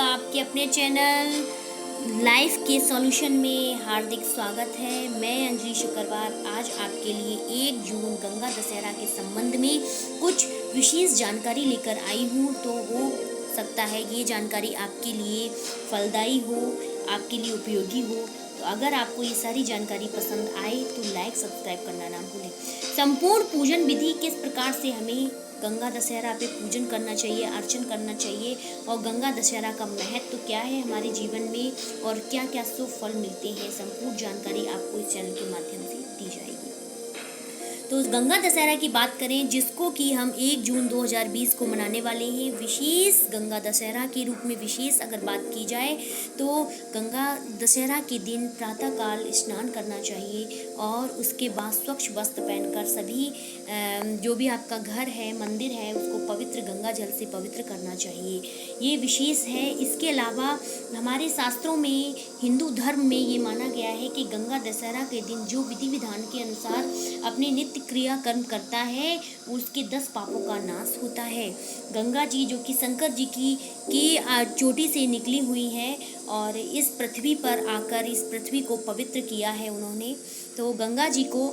का आपके अपने चैनल लाइफ के सॉल्यूशन में हार्दिक स्वागत है। मैं अंजलि शुक्रवार आज आपके लिए 1 जून गंगा दशहरा के संबंध में कुछ विशेष जानकारी लेकर आई हूँ। तो हो सकता है ये जानकारी आपके लिए फलदायी हो, आपके लिए उपयोगी हो। तो अगर आपको ये सारी जानकारी पसंद आए तो लाइक सब्सक्राइब करना ना भूलें। संपूर्ण पूजन विधि किस प्रकार से हमें गंगा दशहरा पे पूजन करना चाहिए, अर्चन करना चाहिए और गंगा दशहरा का महत्व क्या है हमारे जीवन में और क्या क्या शुभ फल मिलते हैं, संपूर्ण जानकारी आपको इस चैनल के माध्यम से दी जाएगी। तो गंगा दशहरा की बात करें, जिसको कि हम 1 जून 2020 को मनाने वाले हैं, विशेष गंगा दशहरा के रूप में विशेष अगर बात की जाए तो गंगा दशहरा के दिन प्रातःकाल स्नान करना चाहिए और उसके बाद स्वच्छ वस्त्र पहनकर सभी जो भी आपका घर है, मंदिर है, उसको पवित्र गंगा जल से पवित्र करना चाहिए। ये विशेष है। इसके अलावा हमारे शास्त्रों में, हिंदू धर्म में ये माना गया है कि गंगा दशहरा के दिन जो विधि विधान के अनुसार अपने नित्य क्रिया कर्म करता है उसके 10 पापों का नाश होता है। गंगा जी जो कि शंकर जी की चोटी से निकली हुई है और इस पृथ्वी पर आकर इस पृथ्वी को पवित्र किया है उन्होंने। तो गंगा जी को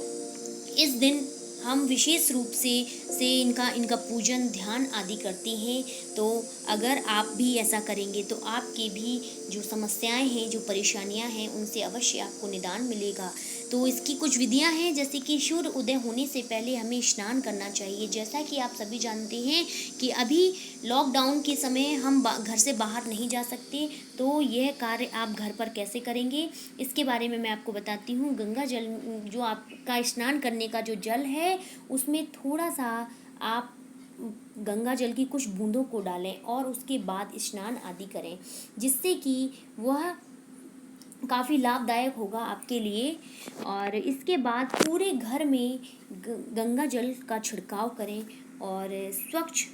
इस दिन हम विशेष रूप से इनका पूजन ध्यान आदि करते हैं। तो अगर आप भी ऐसा करेंगे तो आपके भी जो समस्याएं हैं, जो परेशानियां हैं, उनसे अवश्य आपको निदान मिलेगा। तो इसकी कुछ विधियां हैं, जैसे कि सूर्य उदय होने से पहले हमें स्नान करना चाहिए। जैसा कि आप सभी जानते हैं कि अभी लॉकडाउन के समय हम घर से बाहर नहीं जा सकते, तो यह कार्य आप घर पर कैसे करेंगे इसके बारे में मैं आपको बताती हूँ। गंगा जल जो आपका स्नान करने का जो जल है उसमें थोड़ा सा आप गंगा जल की कुछ बूंदों को डालें और उसके बाद स्नान आदि करें, जिससे कि वह काफ़ी लाभदायक होगा आपके लिए। और इसके बाद पूरे घर में गंगा जल का छिड़काव करें और स्वच्छ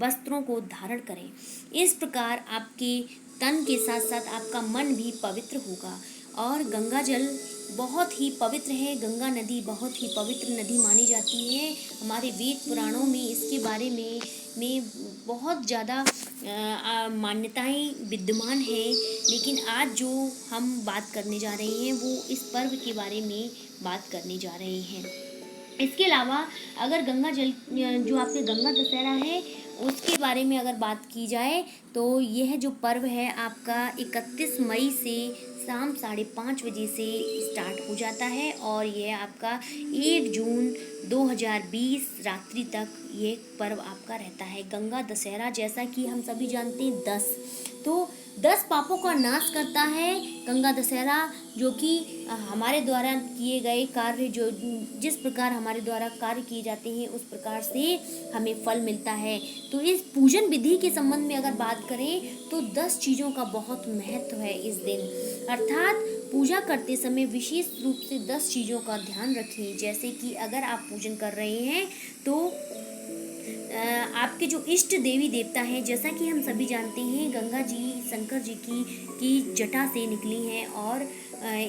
वस्त्रों को धारण करें। इस प्रकार आपके तन के साथ साथ आपका मन भी पवित्र होगा। और गंगा जल बहुत ही पवित्र है। गंगा नदी बहुत ही पवित्र नदी मानी जाती है। हमारे वेद पुराणों में इसके बारे में बहुत ज़्यादा मान्यताएं विद्यमान हैं। लेकिन आज जो हम बात करने जा रहे हैं वो इस पर्व के बारे में बात करने जा रहे हैं। इसके अलावा अगर गंगा जल जो आपके गंगा दशहरा है उसके बारे में अगर बात की जाए तो यह जो पर्व है आपका 31 मई से शाम 5:30 बजे से स्टार्ट हो जाता है और यह आपका 1 जून 2020 रात्रि तक ये पर्व आपका रहता है। गंगा दशहरा जैसा कि हम सभी जानते हैं 10 पापों का नाश करता है गंगा दशहरा, जो कि हमारे द्वारा किए गए कार्य जिस प्रकार हमारे द्वारा कार्य किए जाते हैं उस प्रकार से हमें फल मिलता है। तो इस पूजन विधि के संबंध में अगर बात करें तो 10 चीज़ों का बहुत महत्व है इस दिन। अर्थात पूजा करते समय विशेष रूप से 10 चीज़ों का ध्यान रखें। जैसे कि अगर आप पूजन कर रहे हैं तो आपके जो इष्ट देवी देवता हैं, जैसा कि हम सभी जानते हैं गंगा जी शंकर जी की जटा से निकली हैं और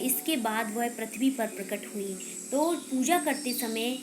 इसके बाद वह पृथ्वी पर प्रकट हुई। तो पूजा करते समय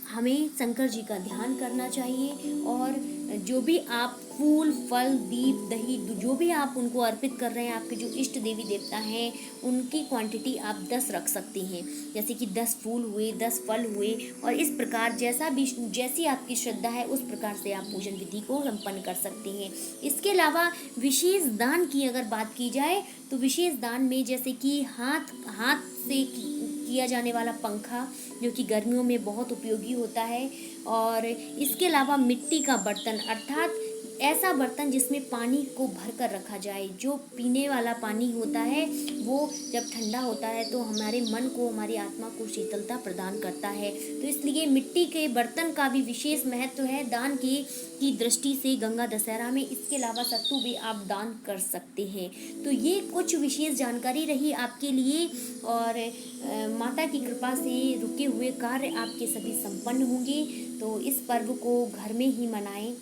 हमें शंकर जी का ध्यान करना चाहिए और जो भी आप फूल, फल, दीप, दही जो भी आप उनको अर्पित कर रहे हैं, आपके जो इष्ट देवी देवता हैं उनकी क्वांटिटी आप 10 रख सकते हैं। जैसे कि 10 फूल हुए, 10 फल हुए और इस प्रकार जैसी आपकी श्रद्धा है उस प्रकार से आप पूजन विधि को संपन्न कर सकते हैं। इसके अलावा विशेष दान की अगर बात की जाए तो विशेष दान में जैसे कि हाथ से किया जाने वाला पंखा, जो कि गर्मियों में बहुत उपयोगी होता है, और इसके अलावा मिट्टी का बर्तन, अर्थात ऐसा बर्तन जिसमें पानी को भर कर रखा जाए। जो पीने वाला पानी होता है वो जब ठंडा होता है तो हमारे मन को, हमारी आत्मा को शीतलता प्रदान करता है। तो इसलिए मिट्टी के बर्तन का भी विशेष महत्व है दान की दृष्टि से गंगा दशहरा में। इसके अलावा सत्तू भी आप दान कर सकते हैं। तो ये कुछ विशेष जानकारी रही आपके लिए और माता की कृपा से रुके हुए कार्य आपके सभी संपन्न होंगे। तो इस पर्व को घर में ही मनाएं।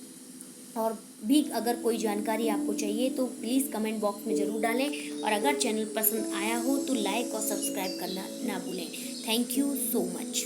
और भी अगर कोई जानकारी आपको चाहिए तो प्लीज़ कमेंट बॉक्स में ज़रूर डालें और अगर चैनल पसंद आया हो तो लाइक और सब्सक्राइब करना ना भूलें। Thank you so much.